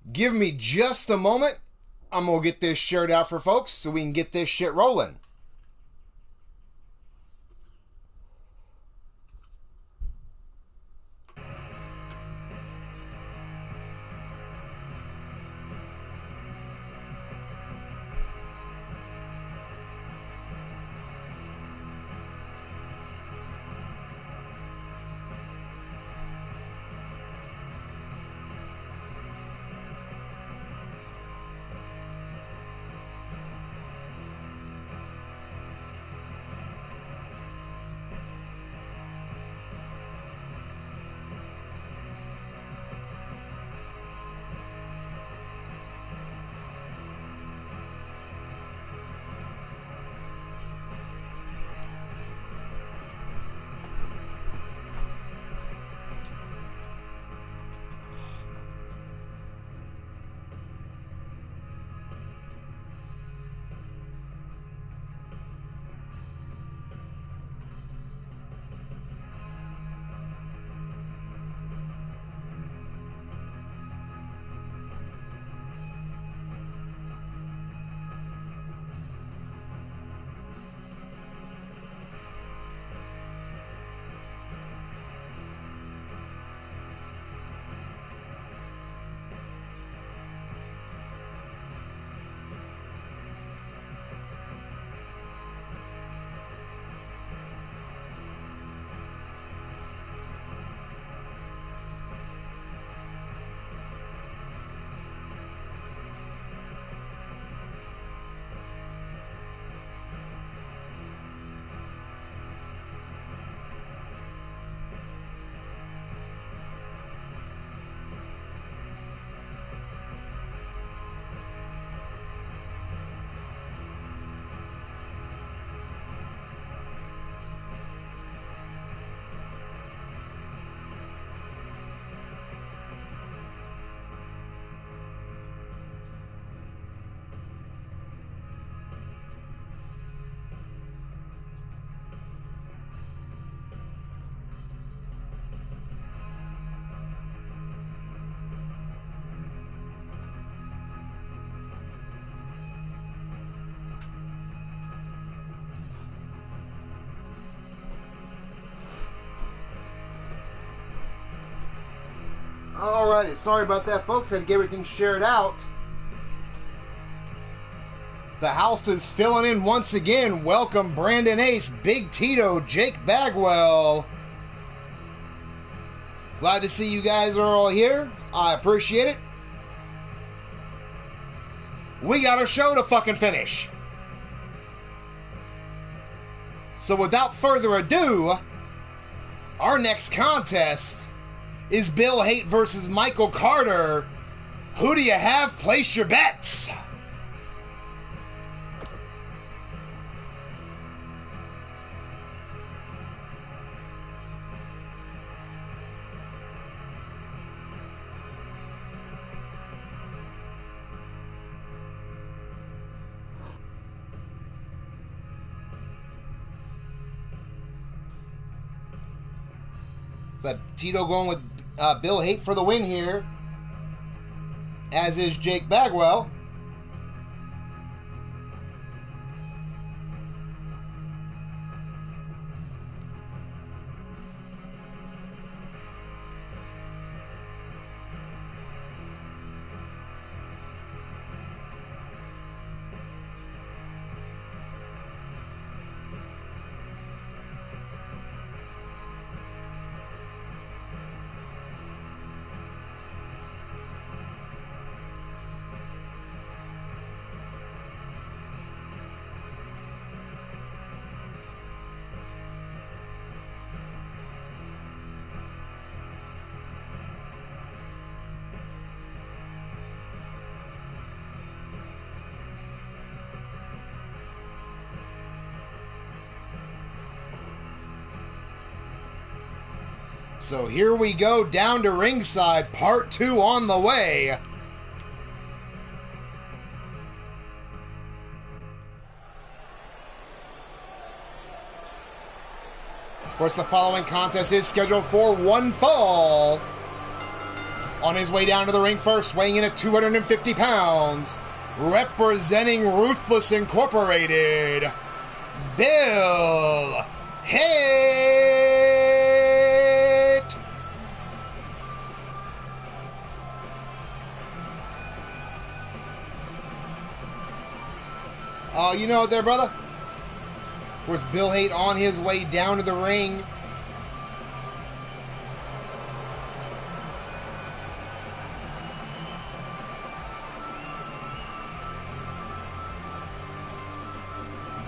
Give me just a moment. I'm going to get this shirt out for folks so we can get this shit rolling. Alrighty, sorry about that, folks. I had to get everything shared out. The house is filling in once again. Welcome Brandon Ace, Big Tito, Jake Bagwell. Glad to see you guys are all here. I appreciate it. We got a show to fucking finish. So without further ado, our next contest is Bill Haight versus Michael Carter. Who do you have? Place your bets. So Tito going with Bill Haight for the win here, as is Jake Bagwell. So here we go, down to ringside, part 2 on the way. Of course, the following contest is scheduled for one fall. On his way down to the ring first, weighing in at 250 pounds, representing Ruthless Incorporated, Bill Haight. Oh, you know what there, brother? Where's Bill Haight on his way down to the ring?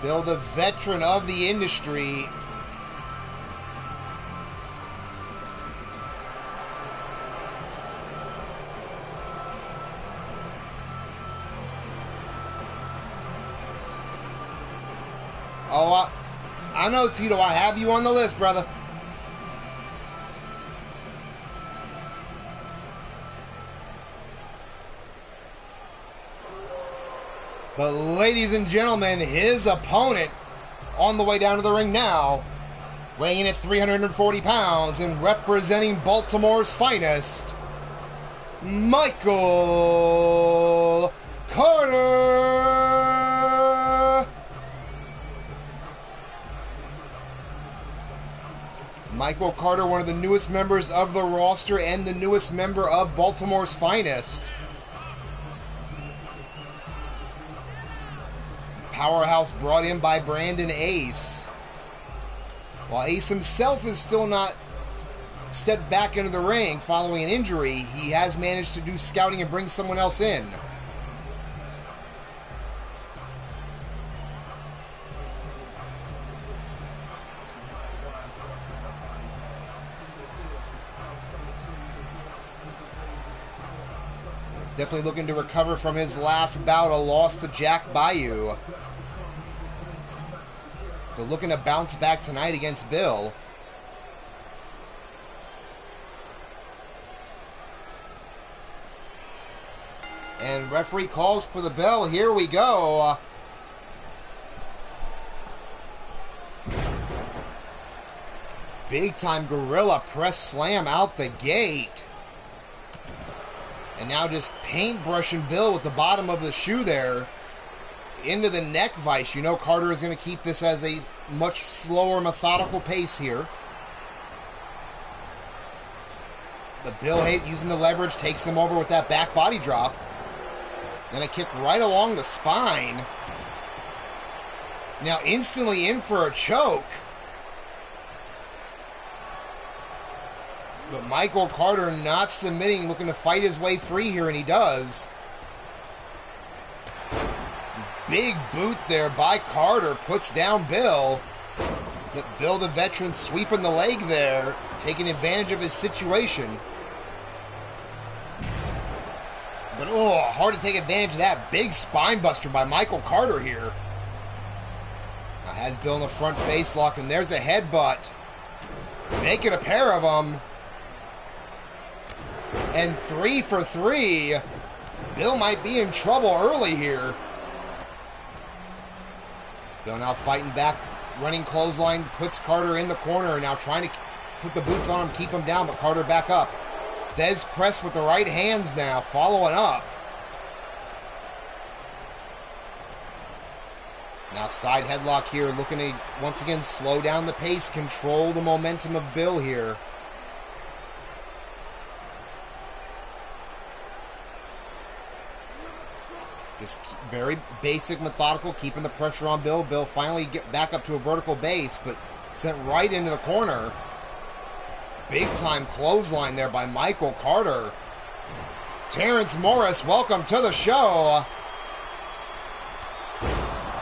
Bill, the veteran of the industry. Oh, I know, Tito. I have you on the list, brother. But ladies and gentlemen, his opponent on the way down to the ring now, weighing in at 340 pounds and representing Baltimore's finest, Michael Carter. Michael Carter, one of the newest members of the roster and the newest member of Baltimore's finest. Powerhouse brought in by Brandon Ace. While Ace himself is still not stepped back into the ring following an injury, he has managed to do scouting and bring someone else in. Definitely looking to recover from his last bout, a loss to Jack Bayou. So looking to bounce back tonight against Bill. And referee calls for the bell. Here we go. Big time gorilla press slam out the gate. And now just paintbrushing Bill with the bottom of the shoe there into the neck vise. You know Carter is going to keep this as a much slower, methodical pace here. But Bill Haight, using the leverage, takes him over with that back body drop. Then a kick right along the spine. Now instantly in for a choke. But Michael Carter not submitting, looking to fight his way free here, and he does. Big boot there by Carter, puts down Bill. But Bill, the veteran, sweeping the leg there, taking advantage of his situation. But, oh, hard to take advantage of that. Big spine buster by Michael Carter here. Now has Bill in the front face lock, and there's a headbutt. Make it a pair of them. And 3 for 3. Bill might be in trouble early here. Bill now fighting back, running clothesline, puts Carter in the corner, now trying to put the boots on him, keep him down, but Carter back up. Dez press with the right hands now, following up. Now side headlock here, looking to once again slow down the pace, control the momentum of Bill here. Just very basic, methodical, keeping the pressure on Bill. Bill finally get back up to a vertical base, but sent right into the corner. Big time clothesline there by Michael Carter. Terrence Morris, welcome to the show.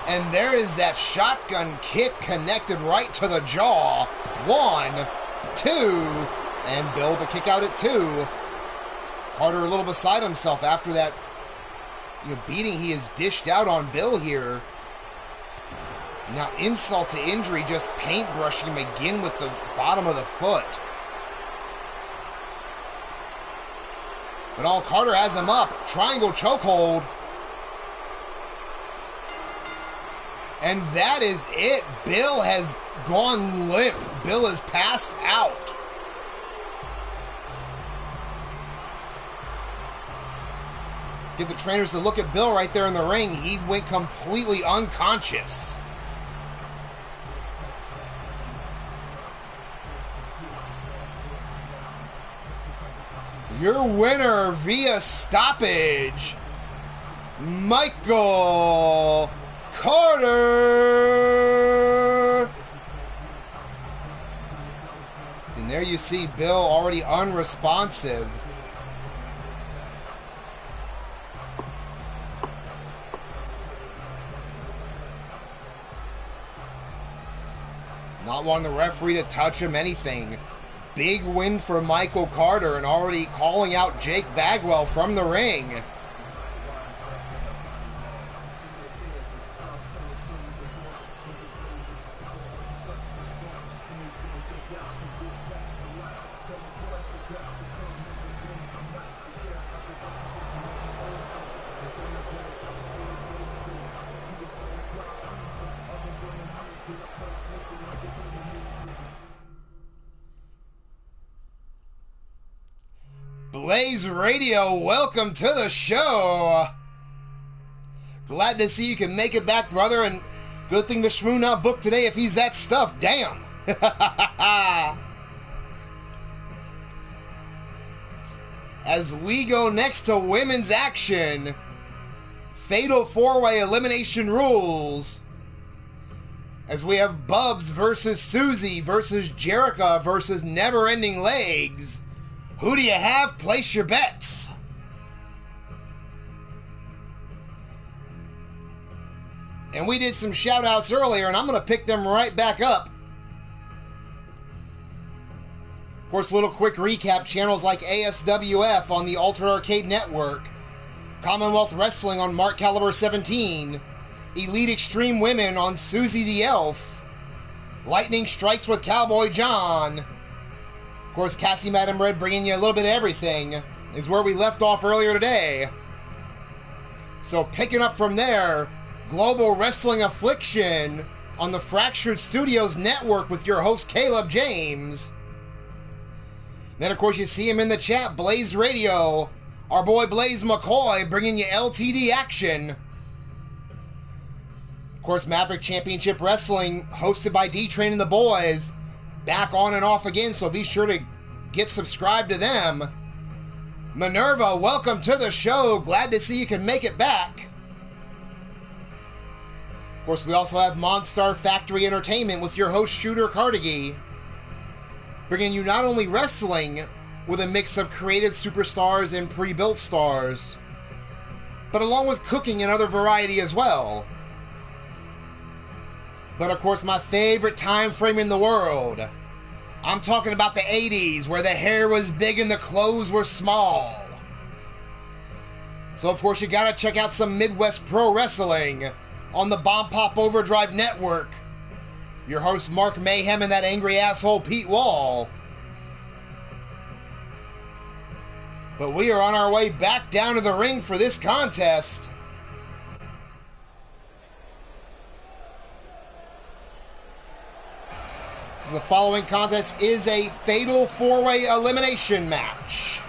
And there is that shotgun kick connected right to the jaw. 1, 2, and Bill the kick out at 2. Carter a little beside himself after that beating he has dished out on Bill here. Now insult to injury, just paintbrushing him again with the bottom of the foot. But all Carter has him up. Triangle chokehold. And that is it. Bill has gone limp. Bill is passed out. Get the trainers to look at Bill right there in the ring. He went completely unconscious. Your winner via stoppage, Michael Carter. And there you see Bill already unresponsive. Not wanting the referee to touch him, anything. Big win for Michael Carter and already calling out Jake Bagwell from the ring. Blaze Radio, welcome to the show. Glad to see you can make it back, brother, and good thing the Shmoo not booked today if he's that stuff. Damn. As we go next to women's action, Fatal 4-Way Elimination Rules. As we have Bubs versus Susie versus Jerica versus Never Ending Legs. Who do you have? Place your bets. And we did some shout outs earlier, and I'm going to pick them right back up. Of course, a little quick recap. Channels like ASWF on the Altered Arcade Network, Commonwealth Wrestling on Mark Caliber 17, Elite Extreme Women on Susie the Elf, Lightning Strikes with Cowboy John. Of course, Cassie Madam Red bringing you a little bit of everything is where we left off earlier today. So picking up from there, Global Wrestling Affliction on the Fractured Studios Network with your host Caleb James. Then, of course, you see him in the chat, Blaze Radio. Our boy Blaze McCoy bringing you LTD action. Of course, Maverick Championship Wrestling hosted by D-Train and the boys. Back on and off again, so be sure to get subscribed to them. Minerva, welcome to the show. Glad to see you can make it back. Of course, we also have Monstar Factory Entertainment with your host Shooter Carnegie, bringing you not only wrestling with a mix of created superstars and pre-built stars, but along with cooking and other variety as well. But of course, my favorite time frame in the world. I'm talking about the 80s, where the hair was big and the clothes were small. So of course, you gotta check out some Midwest Pro Wrestling on the Bomb Pop Overdrive Network. Your host Mark Mayhem and that angry asshole Pete Wall. But we are on our way back down to the ring for this contest. The following contest is a Fatal 4-Way Elimination match.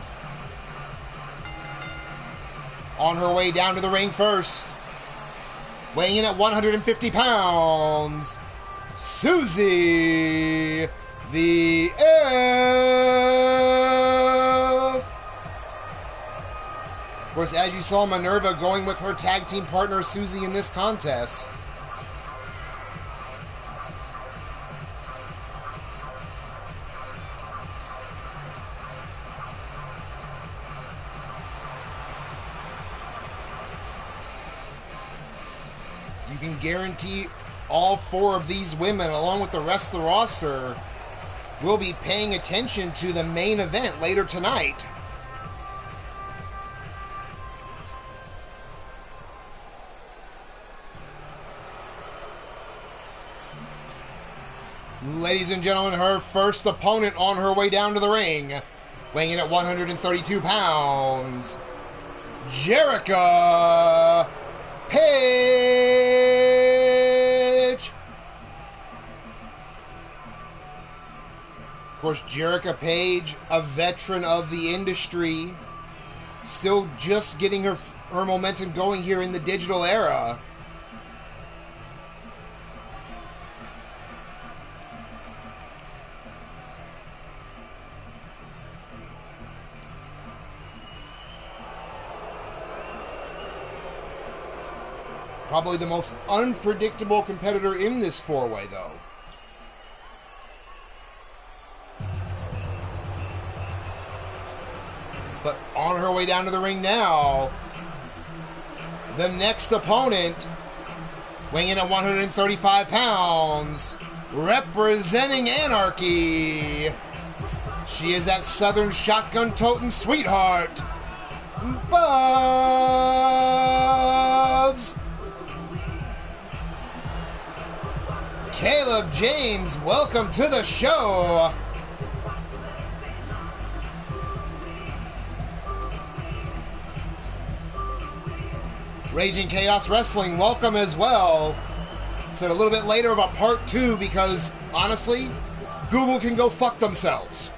On her way down to the ring first, weighing in at 150 pounds, Susie the Elf. Of course, as you saw, Minerva going with her tag team partner Susie in this contest. You can guarantee all four of these women, along with the rest of the roster, will be paying attention to the main event later tonight. Ladies and gentlemen, her first opponent on her way down to the ring, weighing in at 132 pounds, Jerica Page. Of course, Jerica Page, a veteran of the industry, still just getting her her momentum going here in the digital era. Probably the most unpredictable competitor in this four-way, though. But on her way down to the ring now, the next opponent, weighing in at 135 pounds, representing Anarchy. She is that Southern shotgun-toting sweetheart, Bubs. Caleb James, welcome to the show. Raging Chaos Wrestling, welcome as well. Said a little bit later about part 2 because, honestly, Google can go fuck themselves.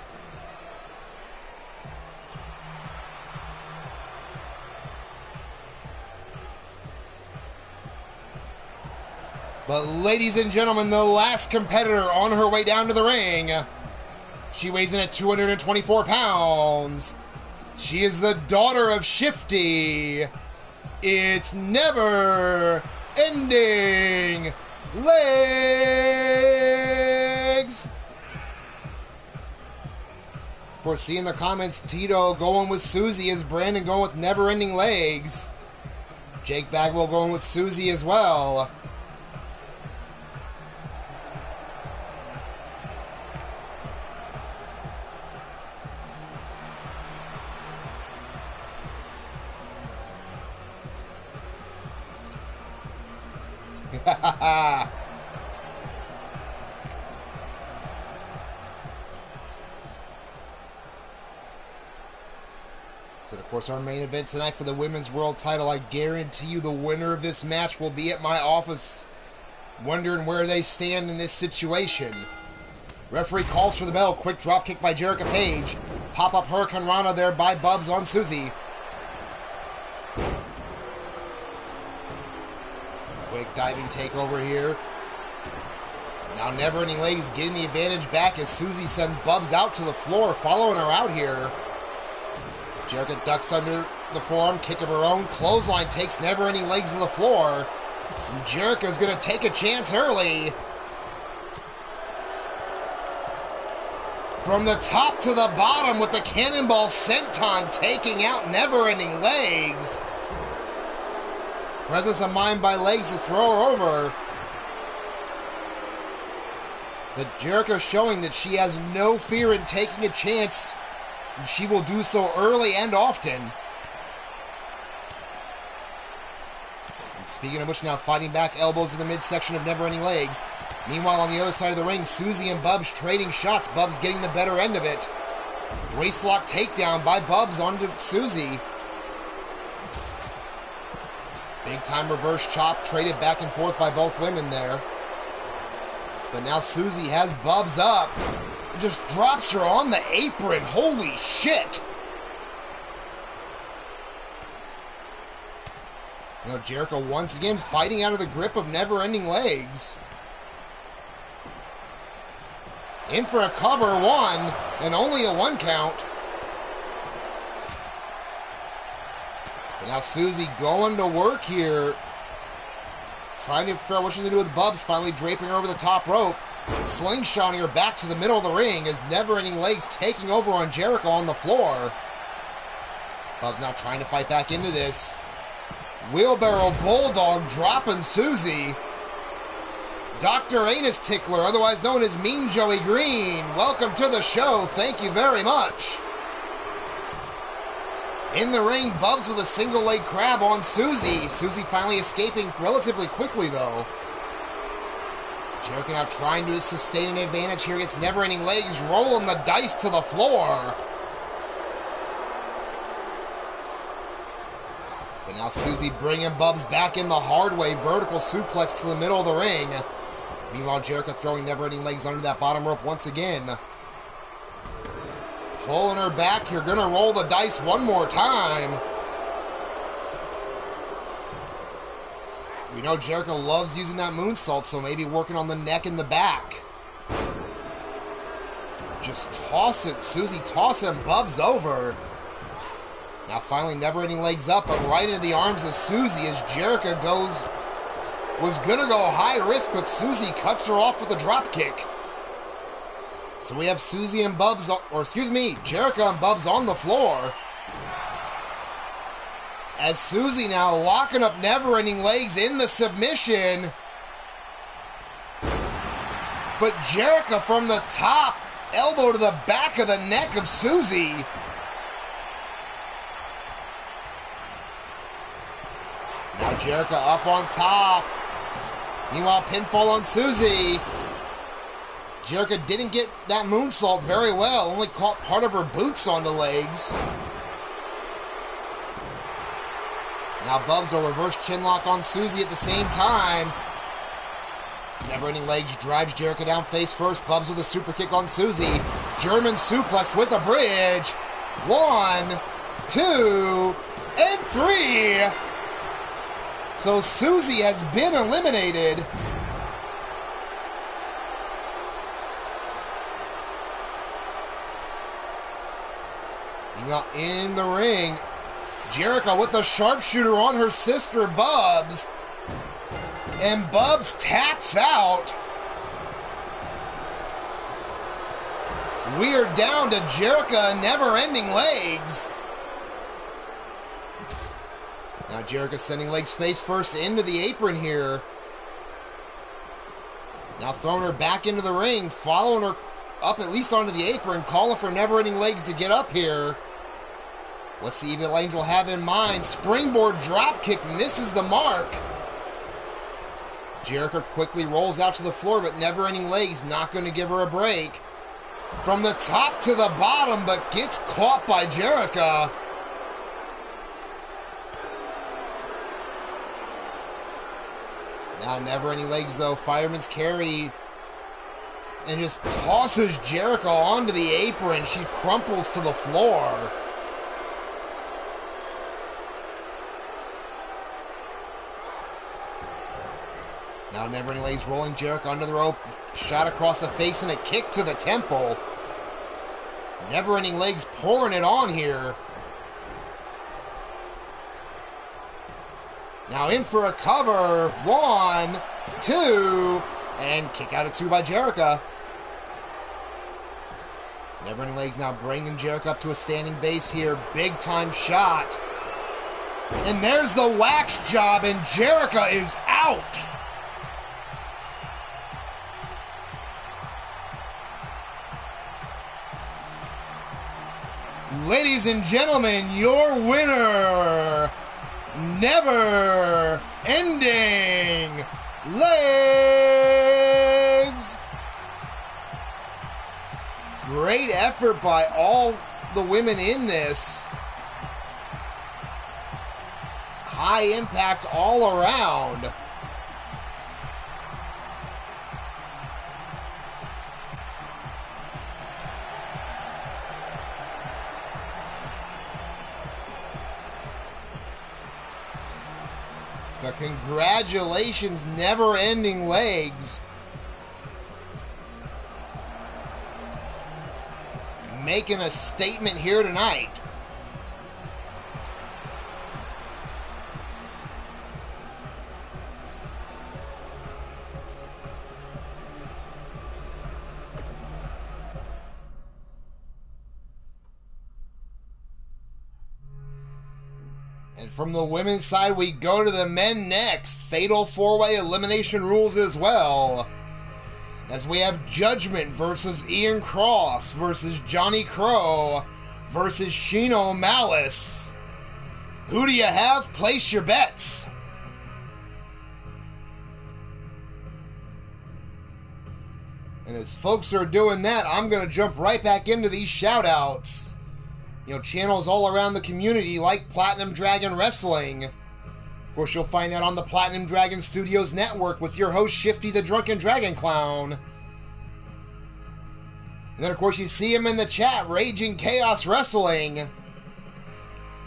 But ladies and gentlemen, the last competitor on her way down to the ring. She weighs in at 224 pounds. She is the daughter of Shifty. It's Never Ending Legs. Of course, see in the comments, Tito going with Susie as Brandon going with Never Ending Legs. Jake Bagwell going with Susie as well. So, of course, our main event tonight for the Women's World title. I guarantee you the winner of this match will be at my office wondering where they stand in this situation. Referee calls for the bell. Quick drop kick by Jerica Page. Pop-up Hurricane Rana there by Bubs on Susie. Quick diving takeover here. Now Never Ending Legs getting the advantage back as Susie sends Bubs out to the floor, following her out here. Jerica ducks under the forearm, kick of her own. Clothesline takes Never Ending Legs to the floor. And Jerica's going to take a chance early. From the top to the bottom with the Cannonball Senton taking out Never Ending Legs. Presence of mind by Legs to throw her over. But Jericho showing that she has no fear in taking a chance. And she will do so early and often. And speaking of which, now fighting back, elbows to the midsection of Never Ending Legs. Meanwhile, on the other side of the ring, Susie and Bubs trading shots. Bubs getting the better end of it. Waistlock takedown by Bubs onto Susie. Big time reverse chop traded back and forth by both women there. But now Susie has Bubs up. And just drops her on the apron. Holy shit. You know, Jericho once again fighting out of the grip of Never Ending Legs. In for a cover, one, and only a 1 count. But now Susie going to work here. Trying to figure out what she's going to do with Bubs, finally draping her over the top rope. Slingshotting her back to the middle of the ring as Never Ending Legs taking over on Jericho on the floor. Bubs now trying to fight back into this. Wheelbarrow Bulldog dropping Susie. Dr. Anus Tickler, otherwise known as Mean Joey Green. Welcome to the show. Thank you very much. In the ring, Bubs with a single leg crab on Susie. Susie finally escaping relatively quickly, though. Jericho now trying to sustain an advantage here against Never Ending Legs, rolling the dice to the floor. But now Susie bringing Bubs back in the hard way. Vertical suplex to the middle of the ring. Meanwhile, Jericho throwing Never Ending Legs under that bottom rope once again. Pulling her back. You're going to roll the dice one more time. We know Jericho loves using that moonsault, so maybe working on the neck and the back. Just toss it. Susie tossing Bubs over. Now finally never-ending legs up, but right into the arms of Susie as Jericho was gonna go high risk, but Susie cuts her off with a drop kick. So we have Susie and Bubs, or excuse me, Jericho and Bubs on the floor. As Susie now locking up never-ending legs in the submission. But Jericho from the top, elbow to the back of the neck of Susie. Now Jericho up on top. Meanwhile, pinfall on Susie. Jericho didn't get that moonsault very well. Only caught part of her boots on the legs. Now Bubs a reverse chinlock on Susie at the same time. Never-ending legs drives Jericho down face first. Bubs with a super kick on Susie. German suplex with a bridge. 1, 2, and 3. So Susie has been eliminated. Now in the ring, Jericho with the sharpshooter on her sister Bubs. And Bubs taps out. We are down to Jericho and never-ending legs. Now Jericho sending legs face first into the apron here. Now throwing her back into the ring, following her up at least onto the apron, calling for never-ending legs to get up here. What's the Evil Angel have in mind? Springboard dropkick misses the mark. Jericho quickly rolls out to the floor, but never-ending legs not going to give her a break. From the top to the bottom, but gets caught by Jericho. Now never-ending legs though, fireman's carry. And just tosses Jericho onto the apron. She crumples to the floor. Now never-ending legs rolling Jericho under the rope. Shot across the face and a kick to the temple. Never-ending legs pouring it on here. Now in for a cover. 1, 2, and kick out at 2 by Jericho. Never-ending legs now bringing Jericho up to a standing base here. Big time shot. And there's the wax job, and Jericho is out. Ladies and gentlemen, your winner, never ending legs. Great effort by all the women in this. High impact all around. But congratulations, never-ending legs. Making a statement here tonight. And from the women's side, we go to the men next. Fatal 4-way elimination rules as well. As we have Judgment versus Ian Cross versus Johnny Crow versus Shino Malice. Who do you have? Place your bets. And as folks are doing that, I'm going to jump right back into these shout-outs. You know, channels all around the community like Platinum Dragon Wrestling. Of course, you'll find that on the Platinum Dragon Studios network with your host, Shifty the Drunken Dragon Clown. And then, of course, you see him in the chat, Raging Chaos Wrestling.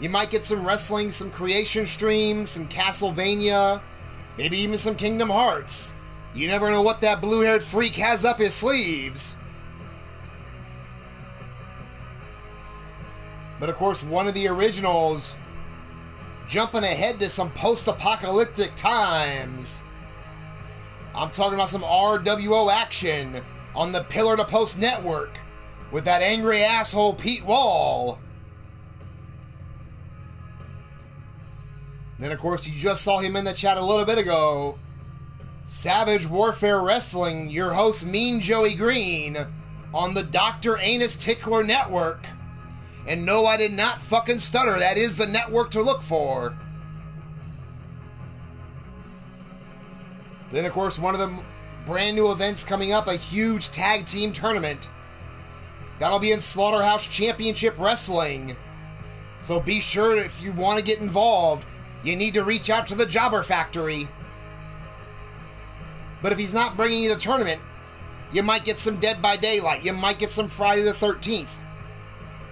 You might get some wrestling, some creation streams, some Castlevania, Maybe even some Kingdom Hearts. You never know what that blue-haired freak has up his sleeves. But of course, one of the originals, jumping ahead to some post-apocalyptic times. I'm talking about some RWO action on the Pillar to Post Network with that angry asshole Pete Wall. Then, of course, you just saw him in the chat a little bit ago. Savage Warfare Wrestling, your host Mean Joey Green on the Dr. Anus Tickler Network. And no, I did not fucking stutter. That is the network to look for. Then, of course, one of the brand new events coming up, a huge tag team tournament. That'll be in Slaughterhouse Championship Wrestling. So be sure, if you want to get involved, you need to reach out to the Jobber Factory. But if he's not bringing you the tournament, you might get some Dead by Daylight. You might get some Friday the 13th.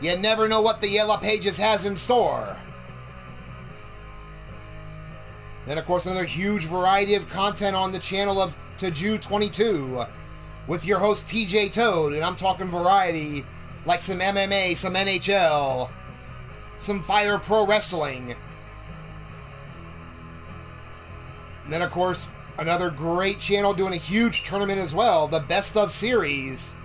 You never know what the Yellow Pages has in store. Then, of course, another huge variety of content on the channel of PT2 with your host TJ Toad. And I'm talking variety like some MMA, some NHL, some Fire Pro Wrestling. And then, of course, another great channel doing a huge tournament as well, the Best of Series.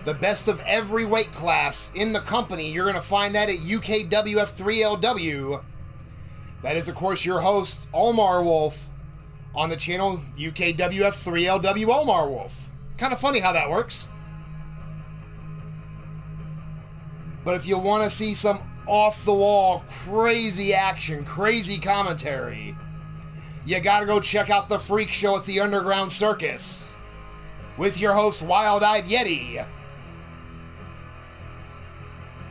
The best of every weight class in the company. You're going to find that at UKWF3LW. That is, of course, your host, Omar Wolf, on the channel UKWF3LW Omar Wolf. Kind of funny how that works. But if you want to see some off-the-wall, crazy action, crazy commentary, you gotta go check out the Freak Show at the Underground Circus with your host, Wild-Eyed Yeti.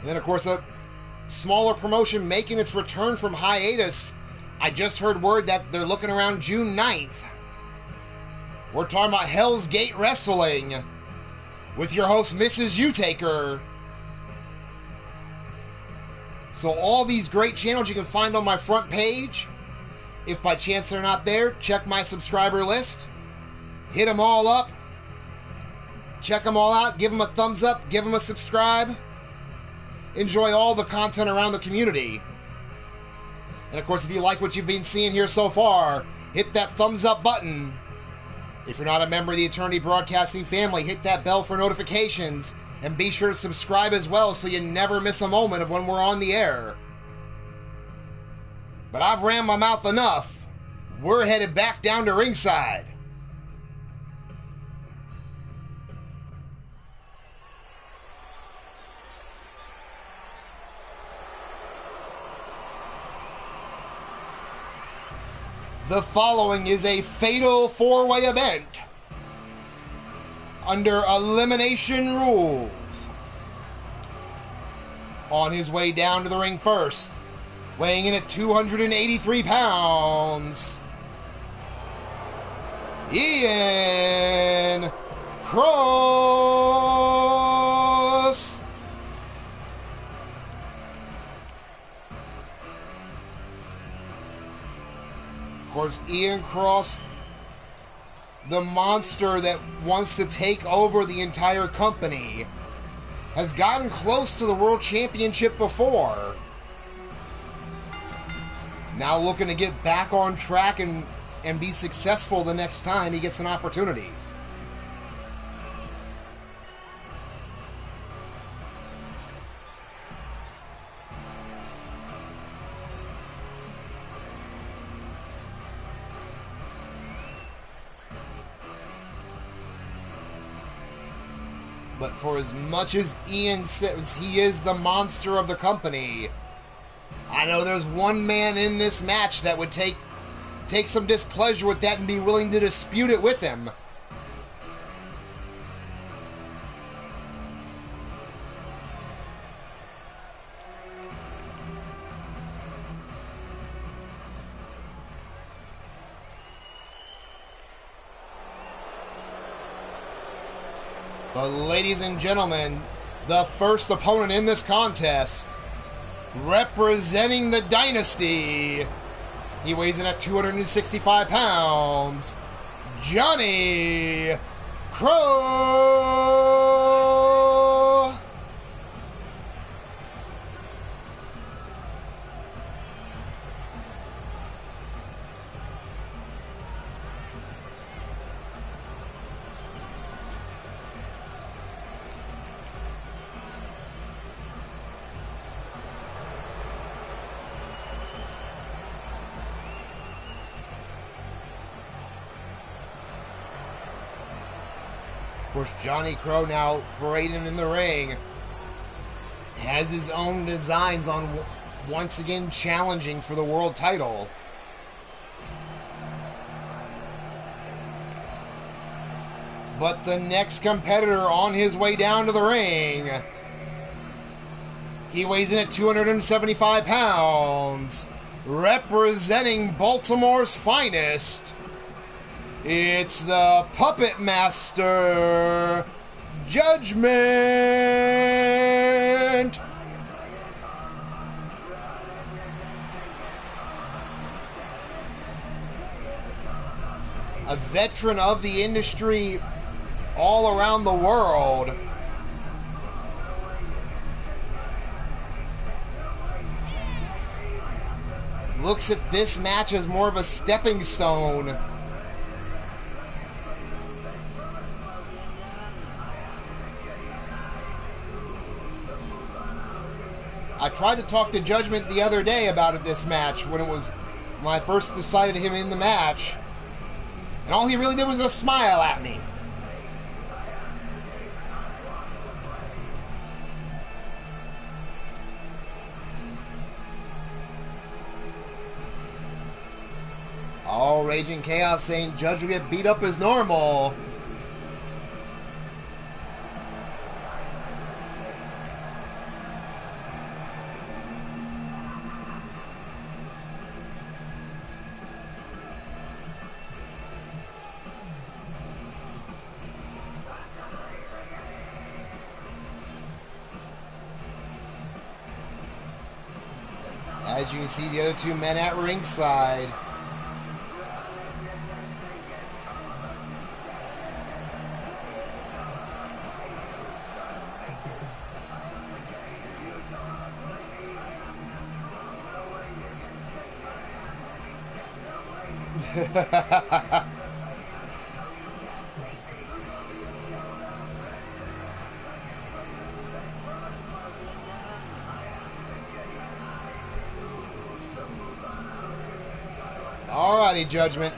And then, of course, a smaller promotion making its return from hiatus. I just heard word that they're looking around June 9th. We're talking about Hell's Gate Wrestling with your host, Mrs. U-Taker. So all these great channels you can find on my front page. If by chance they're not there, check my subscriber list. Hit them all up. Check them all out. Give them a thumbs up. Give them a subscribe. Enjoy all the content around the community. And of course, if you like what you've been seeing here so far, hit that thumbs up button. If you're not a member of the Eternity Broadcasting family, hit that bell for notifications. And be sure to subscribe as well so you never miss a moment of when we're on the air. But I've ran my mouth enough. We're headed back down to ringside. The following is a fatal four-way event under elimination rules. On his way down to the ring first, weighing in at 283 pounds, Ian Cross. Of course, Ian Cross, the monster that wants to take over the entire company, has gotten close to the World Championship before. Now looking to get back on track and be successful the next time he gets an opportunity. But for as much as Ian says he is the monster of the company, I know there's one man in this match that would take some displeasure with that and be willing to dispute it with him. But ladies and gentlemen, the first opponent in this contest, representing the Dynasty, He weighs in at 265 pounds. Johnny Crow. Of course, Johnny Crow now parading in the ring has his own designs on once again challenging for the world title. But the next competitor on his way down to the ring, he weighs in at 275 pounds, representing Baltimore's finest. It's the Puppet Master, Judgment. A veteran of the industry all around the world. Looks at this match as more of a stepping stone. I tried to talk to Judgment the other day about this match when I first decided him in the match. And all he really did was just smile at me. All Raging Chaos saying Judge will get beat up as normal. As you can see, the other two men at ringside. Alrighty, Judgment.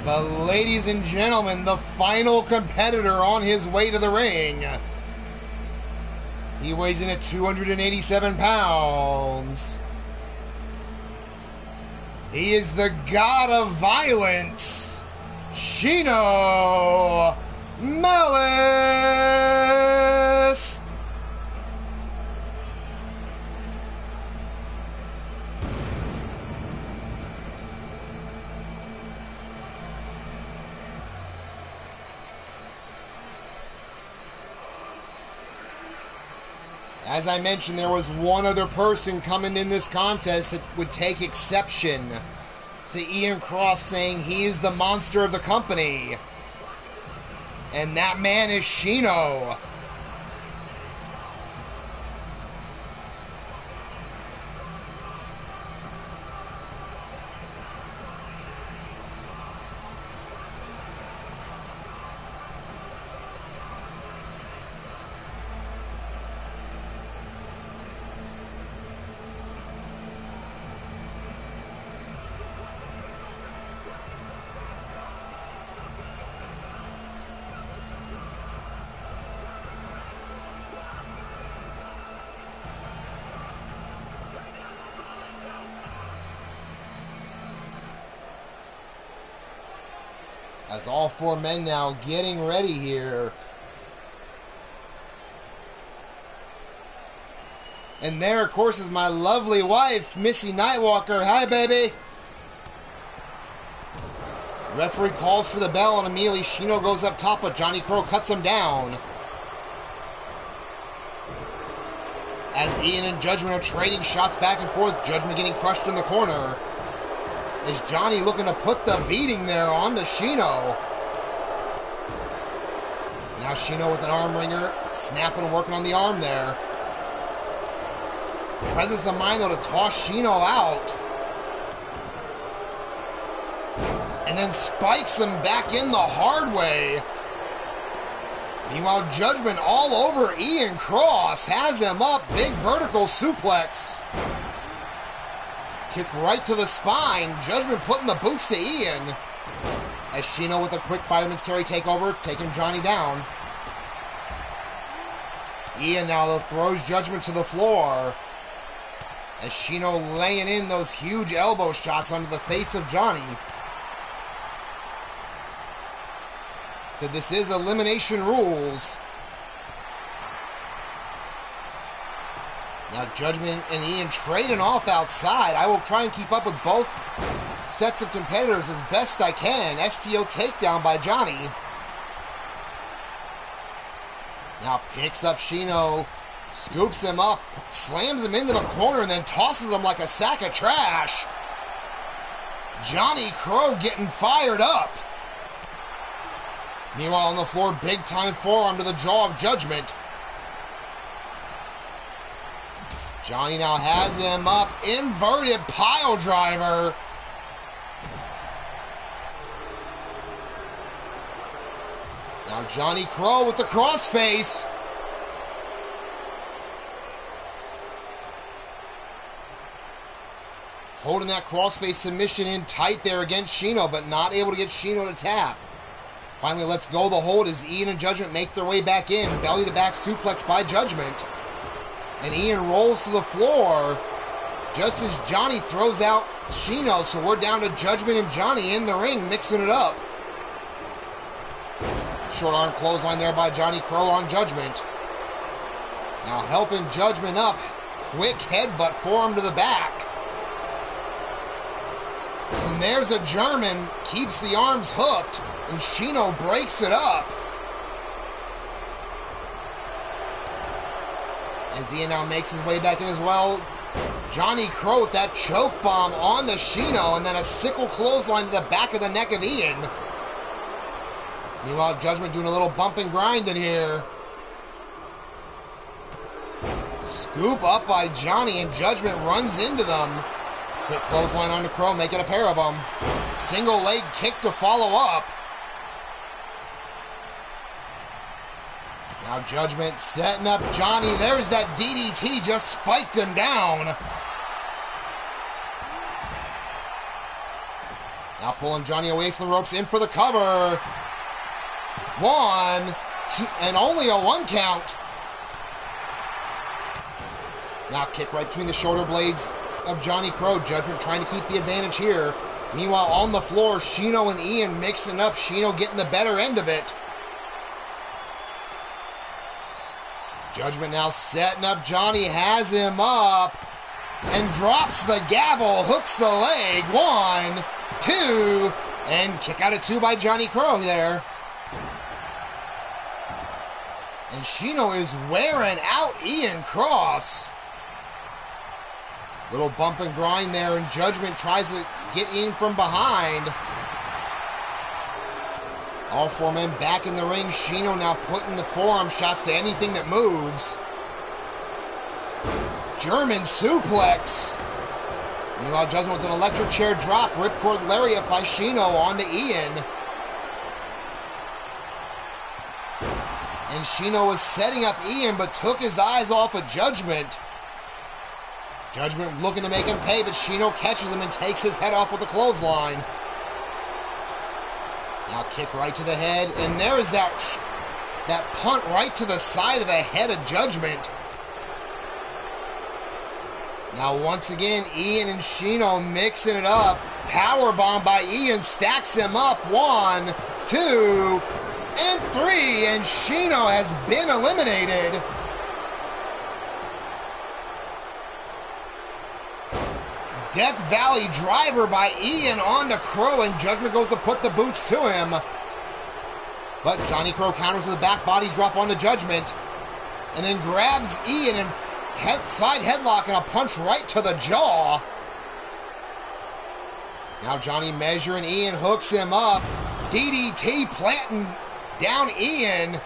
But ladies and gentlemen, the final competitor on his way to the ring. He weighs in at 287 pounds. He is the god of violence, Shino Malice. As I mentioned, there was one other person coming in this contest that would take exception to Ian Cross saying he is the monster of the company. And that man is Shino. As all four men now getting ready here. And there, of course, is my lovely wife, Missy Nightwalker. Hi, baby. Referee calls for the bell, and immediately Shino goes up top, but Johnny Crow cuts him down. As Ian and Judgment are trading shots back and forth, Judgment getting crushed in the corner. Is Johnny looking to put the beating there on to Shino. Now Shino with an arm wringer, snapping and working on the arm there. Presence of mind, though, to toss Shino out. And then spikes him back in the hard way. Meanwhile, Judgment all over Ian Cross. Has him up. Big vertical suplex. Kick right to the spine. Judgment putting the boots to Ian. As Shino with a quick fireman's carry takeover, taking Johnny down. Ian now though throws Judgment to the floor. As Shino laying in those huge elbow shots onto the face of Johnny. So this is elimination rules. Now Judgment and Ian trading off outside. I will try and keep up with both sets of competitors as best I can. STO takedown by Johnny. Now picks up Shino, scoops him up, slams him into the corner, and then tosses him like a sack of trash. Johnny Crow getting fired up. Meanwhile on the floor, big time forearm to the jaw of Judgment. Johnny now has him up, inverted pile driver. Now Johnny Crow with the crossface. Holding that crossface submission in tight there against Shino, but not able to get Shino to tap. Finally lets go the hold as Ian and Judgment make their way back in. Belly to back suplex by Judgment. And Ian rolls to the floor just as Johnny throws out Shino. So we're down to Judgment and Johnny in the ring, mixing it up. Short arm clothesline there by Johnny Crow on Judgment. Now helping Judgment up. Quick headbutt forearm to the back. And there's a German. Keeps the arms hooked. And Shino breaks it up. As Ian now makes his way back in as well. Johnny Crow with that choke bomb on to Shino. And then a sickle clothesline to the back of the neck of Ian. Meanwhile, Judgment doing a little bump and grind in here. Scoop up by Johnny, and Judgment runs into them. Quick clothesline onto Crow, making a pair of them. Single leg kick to follow up. Now Judgment setting up Johnny. There's that DDT, just spiked him down. Now pulling Johnny away from the ropes, in for the cover. 1, 2, and only a 1 count. Now kick right between the shoulder blades of Johnny Crow. Judgment trying to keep the advantage here. Meanwhile, on the floor, Shino and Ian mixing up. Shino getting the better end of it. Judgment now setting up Johnny, has him up, and drops the gavel, hooks the leg. 1, 2, and kick out at 2 by Johnny Crow there. And Shino is wearing out Ian Cross. Little bump and grind there, and Judgment tries to get Ian from behind. All four men back in the ring. Shino now putting the forearm shots to anything that moves. German suplex. Meanwhile, Judgment with an electric chair drop. Ripcord lariat by Shino onto Ian. And Shino was setting up Ian, but took his eyes off of Judgment. Judgment looking to make him pay, but Shino catches him and takes his head off with a clothesline. Now kick right to the head, and there's that punt right to the side of the head of Judgment. Now once again, Ian and Shino mixing it up. Powerbomb by Ian, stacks him up. 1, 2, and 3, and Shino has been eliminated. Death Valley driver by Ian onto Crow, and Judgment goes to put the boots to him. But Johnny Crow counters with a back body drop onto Judgment, and then grabs Ian and side headlock and a punch right to the jaw. Now Johnny measuring Ian, hooks him up. DDT planting down Ian.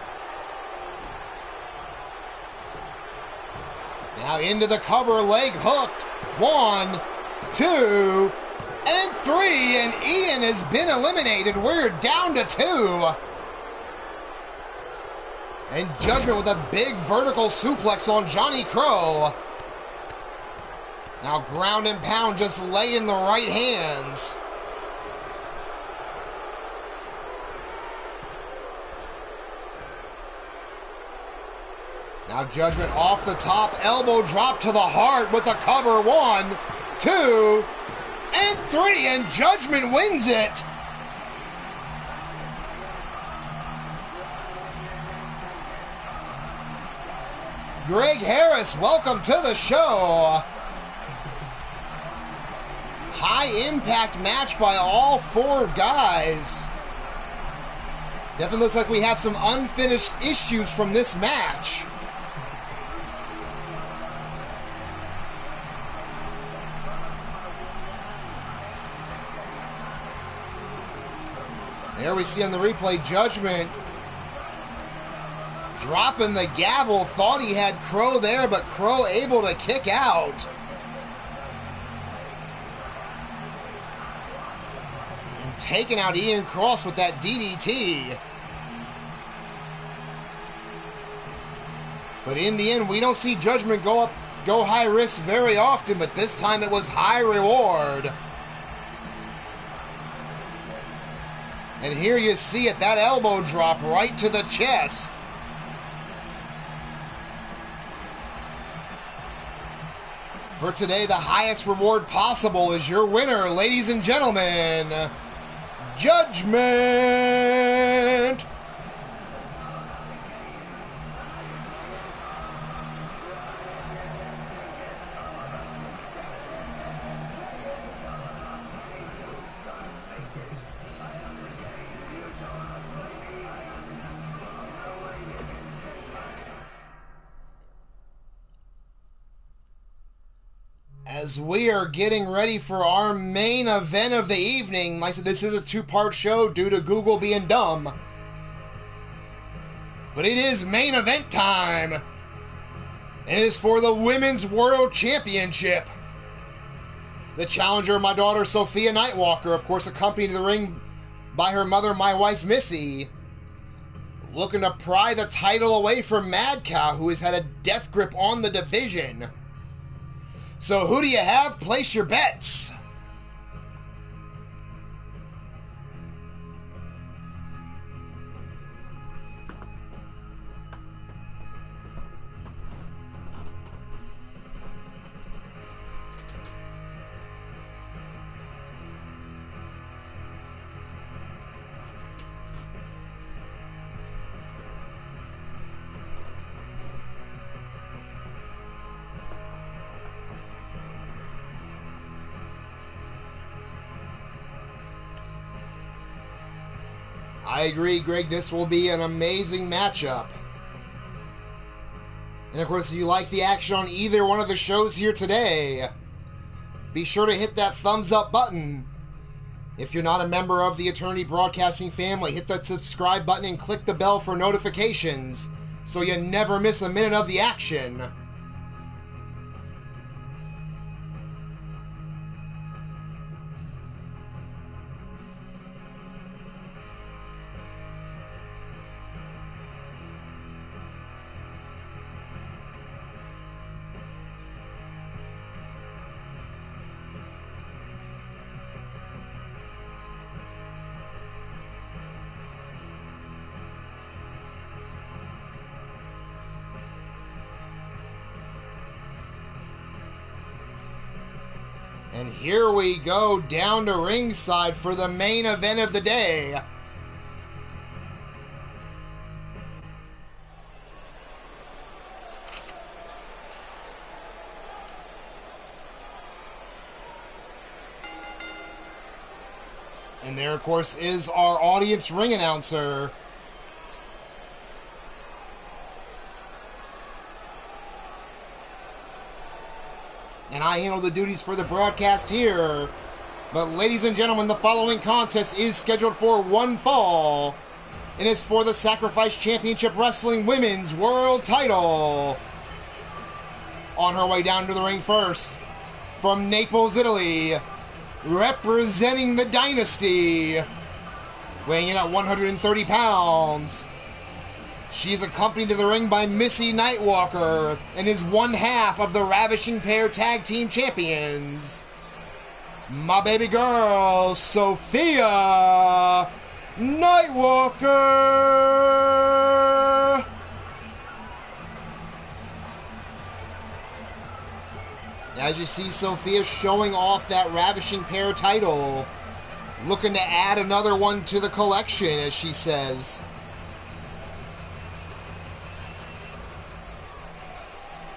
Now into the cover, leg hooked. 1, 2, and 3, and Ian has been eliminated. We're down to 2. And Judgment with a big vertical suplex on Johnny Crow. Now ground and pound, just laying the right hands. Now Judgment off the top, elbow drop to the heart with a cover. 1, 2, and 3, and Judgment wins it. Greg Harris, welcome to the show. High impact match by all 4 guys. Definitely looks like we have some unfinished issues from this match. There we see on the replay, Judgment dropping the gavel. Thought he had Crow there, but Crow able to kick out. And taking out Ian Cross with that DDT. But in the end, we don't see Judgment go high risk very often, but this time it was high reward. And here you see it, that elbow drop right to the chest. For today, the highest reward possible is your winner, ladies and gentlemen, Judgment. As we are getting ready for our main event of the evening, like I said, this is a 2-part show due to Google being dumb. But it is main event time. And it is for the Women's World Championship. The challenger, my daughter Sophia Nightwalker, of course accompanied to the ring by her mother, my wife Missy, looking to pry the title away from Mad Cow, who has had a death grip on the division. So who do you have? Place your bets. I agree, Greg. This will be an amazing matchup. And of course, if you like the action on either one of the shows here today, be sure to hit that thumbs up button. If you're not a member of the Eternity Broadcasting family, hit that subscribe button and click the bell for notifications so you never miss a minute of the action. And here we go down to ringside for the main event of the day. And there, of course, is our audience ring announcer. And I handle the duties for the broadcast here. But ladies and gentlemen, the following contest is scheduled for one fall. And it's for the Sacrifice Championship Wrestling Women's World Title. On her way down to the ring first, from Naples, Italy, representing the Dynasty, weighing in at 130 pounds. She's accompanied to the ring by Missy Nightwalker and is one half of the Ravishing Pair Tag Team Champions. My baby girl, Sophia Nightwalker. As you see, Sophia showing off that Ravishing Pair title, looking to add another one to the collection, as she says.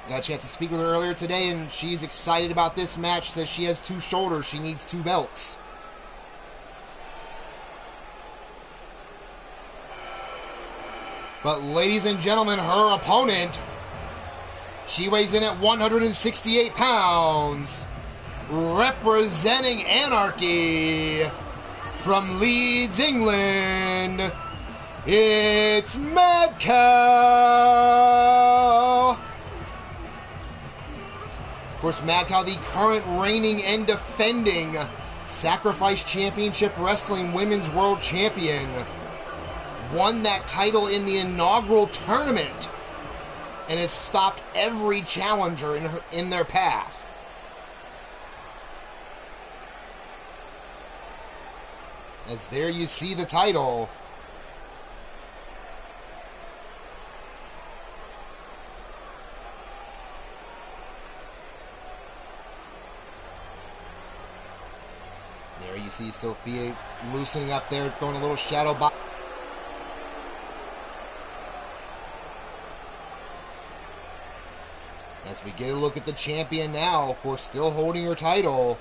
Got a chance to speak with her earlier today, and she's excited about this match. Says she has 2 shoulders, she needs 2 belts. But ladies and gentlemen, her opponent, she weighs in at 168 pounds, representing Anarchy from Leeds, England. It's Mad Cow. Of course, Mad Cow, the current reigning and defending Sacrifice Championship Wrestling Women's World Champion, won that title in the inaugural tournament and has stopped every challenger in their path. As there you see the title. There you see Sophia loosening up there, throwing a little shadow box. As we get a look at the champion now, of course, still holding her title.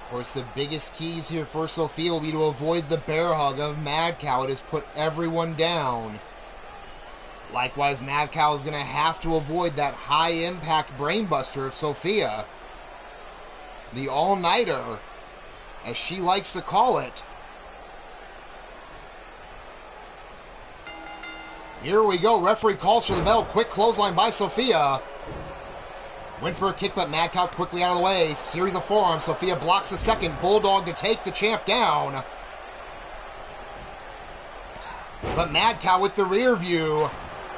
Of course, the biggest keys here for Sophia will be to avoid the bear hug of Mad Cow. It has put everyone down. Likewise, Mad Cow is going to have to avoid that high-impact brainbuster of Sophia. The all-nighter, as she likes to call it. Here we go. Referee calls for the bell. Quick clothesline by Sophia. Went for a kick, but Mad Cow quickly out of the way. Series of forearms. Sophia blocks the second. Bulldog to take the champ down. But Mad Cow with the rear view.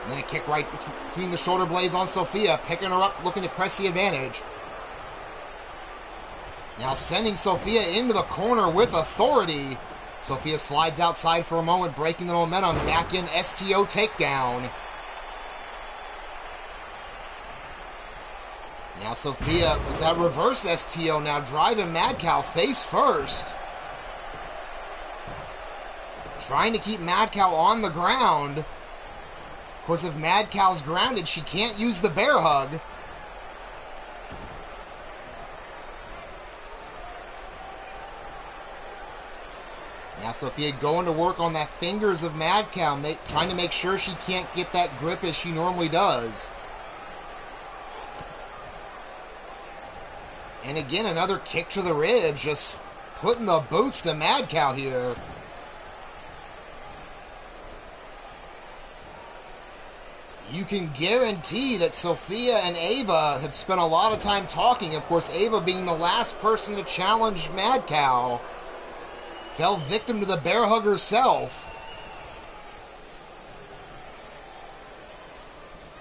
And then a kick right between the shoulder blades on Sophia, picking her up, looking to press the advantage. Now sending Sophia into the corner with authority. Sophia slides outside for a moment, breaking the momentum. Back in STO takedown. Now Sophia with that reverse STO now driving Mad Cow face first. Trying to keep Mad Cow on the ground. Of course, if Mad Cow's grounded, she can't use the bear hug. Now Sophia going to work on that fingers of Mad Cow, trying to make sure she can't get that grip as she normally does. And again, another kick to the ribs, just putting the boots to Mad Cow here. You can guarantee that Sophia and Ava have spent a lot of time talking. Of course, Ava being the last person to challenge Mad Cow. Fell victim to the bear hug herself.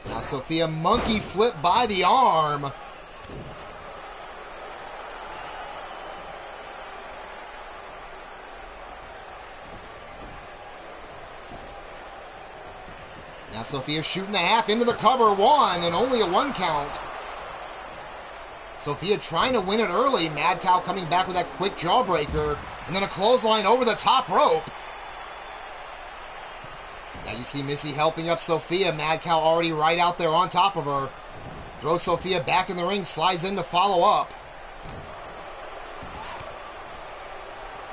Now Sophia monkey flip by the arm. Now Sophia shooting the half into the cover. 1 and only a 1 count. Sophia trying to win it early. Mad Cow coming back with that quick jawbreaker. And then a clothesline over the top rope. Now you see Missy helping up Sophia. Mad Cow already right out there on top of her. Throws Sophia back in the ring. Slides in to follow up.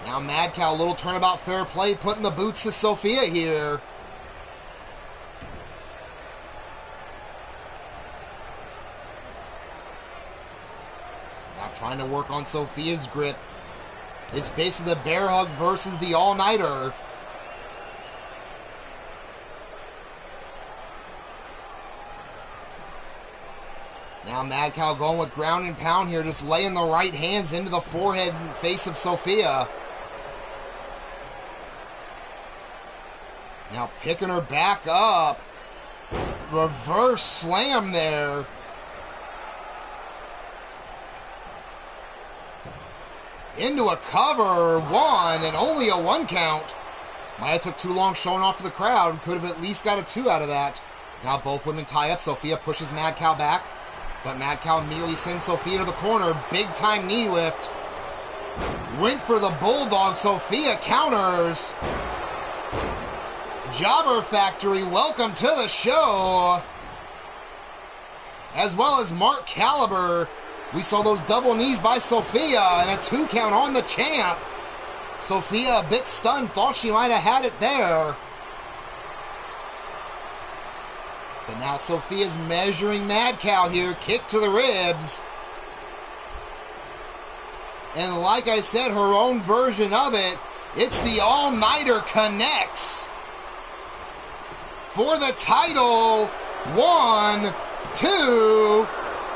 Now Mad Cow, a little turnabout fair play. Putting the boots to Sophia here. Now trying to work on Sophia's grip. It's basically the bear hug versus the all-nighter. Now Mad Cow going with ground and pound here, just laying the right hands into the forehead and face of Sophia. Now picking her back up. Reverse slam there. Into a cover, one, and only a 1 count. Might have took too long showing off to the crowd. Could have at least got a 2 out of that. Now both women tie up. Sophia pushes Mad Cow back. But Mad Cow immediately sends Sophia to the corner. Big time knee lift. Went for the bulldog. Sophia counters. Jobber Factory, welcome to the show. As well as Mark Caliber. We saw those double knees by Sophia and a 2 count on the champ. Sophia a bit stunned, thought she might have had it there. But now Sophia's measuring Mad Cow here, kick to the ribs. And like I said, her own version of it, it's the all-nighter connects. For the title, 1, 2...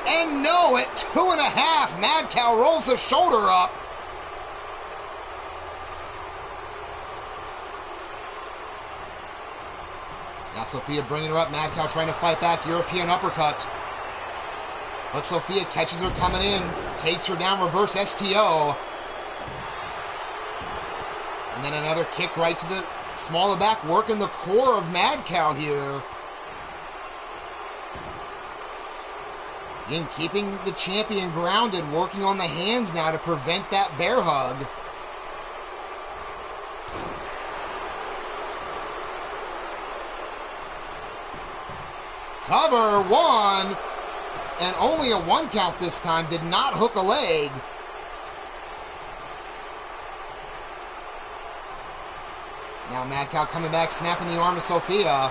and no, at 2.5, Mad Cow rolls the shoulder up. Now Sophia bringing her up. Mad Cow trying to fight back. European uppercut. But Sophia catches her coming in. Takes her down. Reverse STO. And then another kick right to the small of the back. Working the core of Mad Cow here. Again, keeping the champion grounded, working on the hands now to prevent that bear hug. Cover, 1, and only a 1 count this time. Did not hook a leg. Now Mad Cow coming back, snapping the arm of Sophia.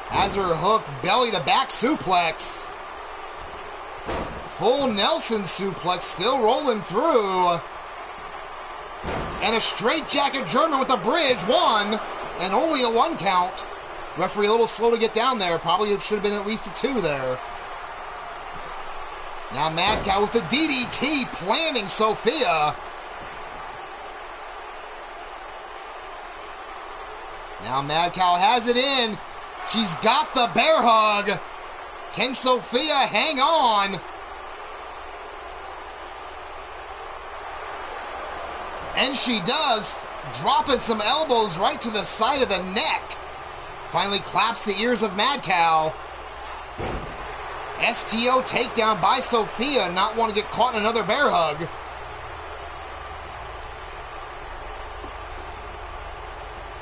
Has her hook, belly to back suplex. Full Nelson suplex, still rolling through. And a straight jacket German with a bridge, 1, and only a 1 count. Referee a little slow to get down there. Probably should have been at least a 2 there. Now Mad Cow with the DDT, planning Sophia. Now Mad Cow has it in. She's got the bear hug. Can Sophia hang on? And she does, dropping some elbows right to the side of the neck. Finally claps the ears of Mad Cow. STO takedown by Sophia, not want to get caught in another bear hug.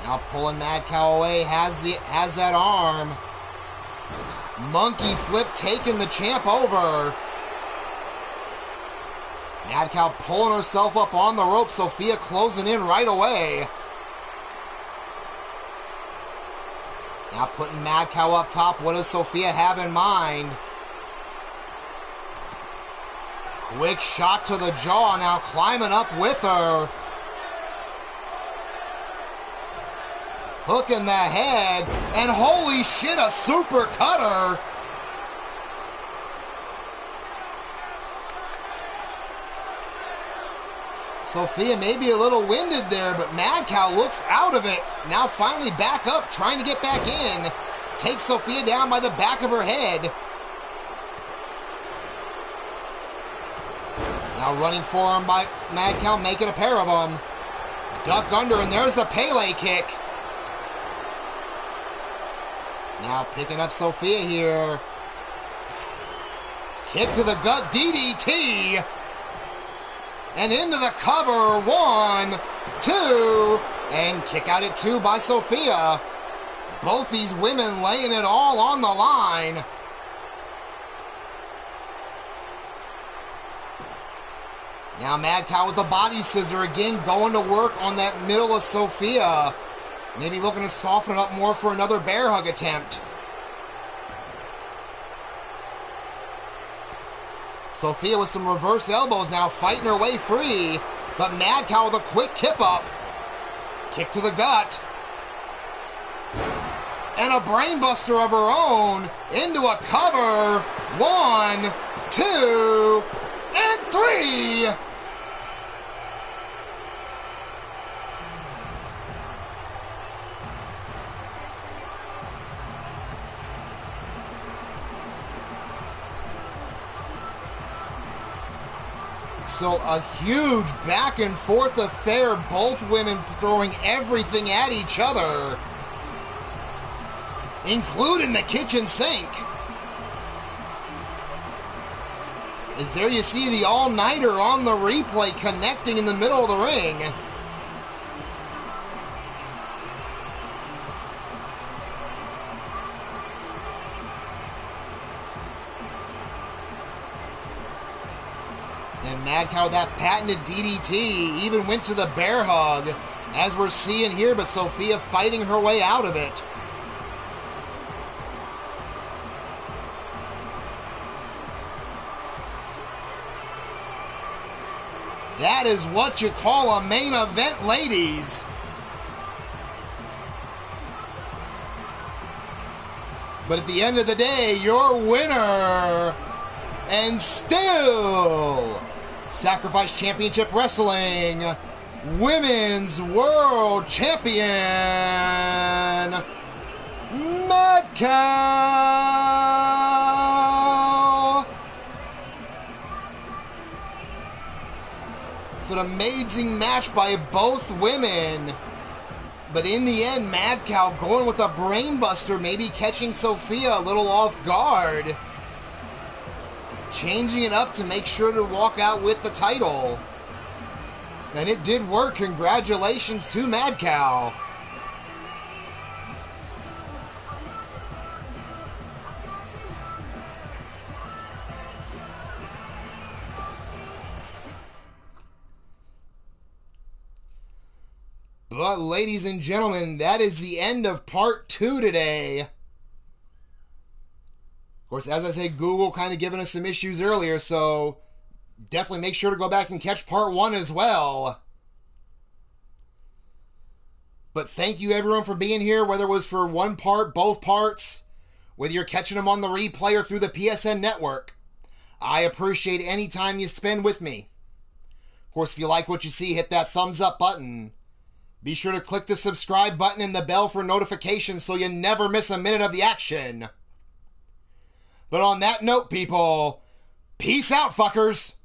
Now pulling Mad Cow away, has that arm. Monkey flip taking the champ over. Mad Cow pulling herself up on the rope, Sophia closing in right away. Now putting Mad Cow up top, what does Sophia have in mind? Quick shot to the jaw, now climbing up with her. Hook in the head, and holy shit, a super cutter. Sophia may be a little winded there, but Mad Cow looks out of it. Now finally back up, trying to get back in. Takes Sophia down by the back of her head. Now running forearm by Mad Cow, making a pair of them. Duck under, and there's the Pele kick. Now picking up Sophia here. Kick to the gut, DDT. And into the cover, 1, 2, and kick out at 2 by Sophia. Both these women laying it all on the line. Now Mad Cow with the body scissor again, going to work on that middle of Sophia. Maybe looking to soften it up more for another bear hug attempt. Sophia with some reverse elbows now, fighting her way free. But Mad Cow with a quick kip up. Kick to the gut. And a brainbuster of her own into a cover. 1, 2, and 3. So a huge back and forth affair, both women throwing everything at each other, including the kitchen sink. As there you see the all-nighter on the replay connecting in the middle of the ring. And Mad Cow with that patented DDT even went to the bear hug, as we're seeing here, but Sophia fighting her way out of it. That is what you call a main event, ladies. But at the end of the day, your winner, and still Sacrifice Championship Wrestling Women's World Champion, Mad Cow. It's an amazing match by both women. But in the end, Mad Cow going with a brainbuster, maybe catching Sophia a little off guard. Changing it up to make sure to walk out with the title. And it did work. Congratulations to Mad Cow. But ladies and gentlemen, that is the end of part 2 today. Of course, as I said, Google kind of giving us some issues earlier, so definitely make sure to go back and catch part 1 as well. But thank you everyone for being here, whether it was for one part, both parts, whether you're catching them on the replay or through the PSN network. I appreciate any time you spend with me. Of course, if you like what you see, hit that thumbs up button. Be sure to click the subscribe button and the bell for notifications so you never miss a minute of the action. But on that note, people, peace out, fuckers.